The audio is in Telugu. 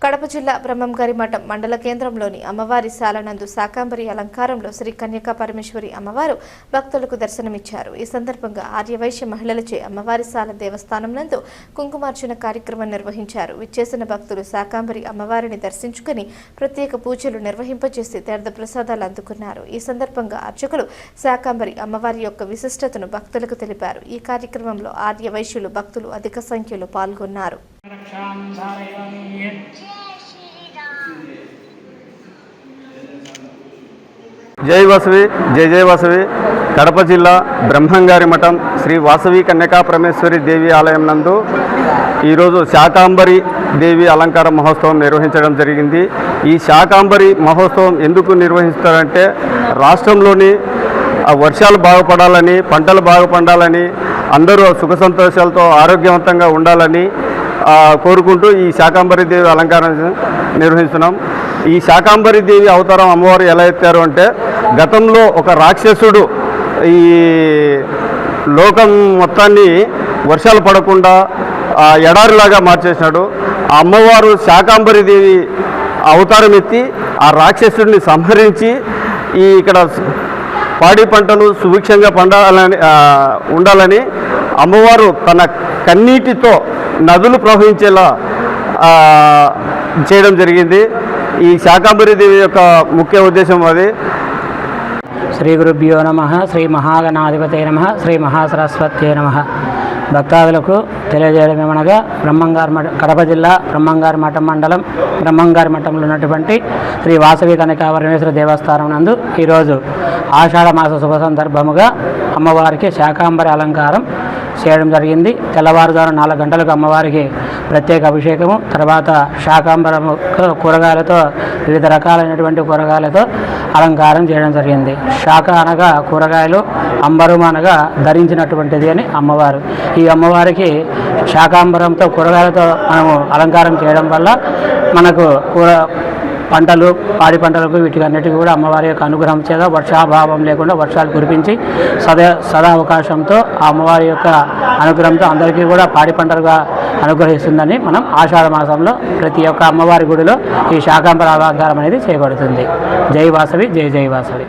కడప జిల్లా బ్రహ్మంగారి మఠం మండల కేంద్రంలోని అమ్మవారి శాలనందు శాకాంబరి అలంకారంలో శ్రీ కన్యకా పరమేశ్వరి అమ్మవారు భక్తులకు దర్శనమిచ్చారు. ఈ సందర్భంగా ఆర్యవైశ్య మహిళలచే అమ్మవారి శాల దేవస్థానం నందు కుంకుమార్చన కార్యక్రమం నిర్వహించారు. విచ్చేసిన భక్తులు శాకాంబరి అమ్మవారిని దర్శించుకుని ప్రత్యేక పూజలు నిర్వహింపచేసి తీర్థ ప్రసాదాలు అందుకున్నారు. ఈ సందర్భంగా అర్చకులు శాకాంబరి అమ్మవారి యొక్క విశిష్టతను భక్తులకు తెలిపారు. ఈ కార్యక్రమంలో ఆర్యవైశ్యులు భక్తులు అధిక సంఖ్యలో పాల్గొన్నారు. జై వాసవి జై జై వాసవి. కడప జిల్లా బ్రహ్మంగారి మఠం శ్రీ వాసవి కన్యకా పరమేశ్వరి దేవి ఆలయం నందు ఈరోజు శాకాంబరి దేవి అలంకార మహోత్సవం నిర్వహించడం జరిగింది. ఈ శాకాంబరి మహోత్సవం ఎందుకు నిర్వహిస్తారంటే రాష్ట్రంలోని వర్షాలు బాగుపడాలని, పంటలు బాగా పండాలని, అందరూ సుఖ సంతోషాలతో ఆరోగ్యవంతంగా ఉండాలని కోరుకుంటూ ఈ శాకాంబరి దేవి అలంకారం నిర్వహిస్తున్నాం. ఈ శాకాంబరి దేవి అవతారం అమ్మవారు ఎలా ఎత్తారు అంటే, గతంలో ఒక రాక్షసుడు ఈ లోకం మొత్తాన్ని వర్షాలు పడకుండా ఎడారిలాగా మార్చేసినాడు. ఆ అమ్మవారు శాకాంబరి దేవి అవతారం ఎత్తి ఆ రాక్షసుడిని సంహరించి ఇక్కడ పాడి పంటలు సుభిక్షంగా ఉండాలని అమ్మవారు తన కన్నీటితో నదులు ప్రవహించేలా చేయడం జరిగింది. ఈ శాకాంబరి దేవి యొక్క ముఖ్య ఉద్దేశం అది. శ్రీ గురుభ్యో నమః. శ్రీ మహాగణాధిపతే నమః. శ్రీ మహాసరస్వత్యే నమః. భక్తాదులకు తెలియజేయడం ఏమనగా, కడప జిల్లా బ్రహ్మంగారి మఠం మండలం బ్రహ్మంగారి మఠంలో ఉన్నటువంటి శ్రీ వాసవి కన్యకా పరమేశ్వరి దేవస్థానం నందు ఈరోజు ఆషాఢ మాస శుభ సందర్భముగా అమ్మవారికి శాకాంబరి అలంకారం చేయడం జరిగింది. తెల్లవారుజాము 4 గంటలకు అమ్మవారికి ప్రత్యేక అభిషేకము, తర్వాత శాకాంబరము కూరగాయలతో, వివిధ రకాలైనటువంటి కూరగాయలతో అలంకారం చేయడం జరిగింది. శాఖ అనగా కూరగాయలు, అంబరం అనగా ధరించినటువంటిది అని అమ్మవారు. ఈ అమ్మవారికి శాకాంబరంతో కూరగాయలతో మనము అలంకారం చేయడం వల్ల మనకు పంటలు, పాడి పంటలకు వీటికన్నిటికీ కూడా అమ్మవారి యొక్క అనుగ్రహం చేత వర్షాభావం లేకుండా వర్షాలు కురిపించి సదా అవకాశంతో ఆ అమ్మవారి యొక్క అనుగ్రహంతో అందరికీ కూడా పాడి పంటలుగా అనుగ్రహిస్తుందని మనం ఆషాఢ మాసంలో ప్రతి ఒక్క అమ్మవారి గుడిలో ఈ శాకాంబర అలంకారం అనేది చేయబడుతుంది. జై వాసవి జై జై వాసవి.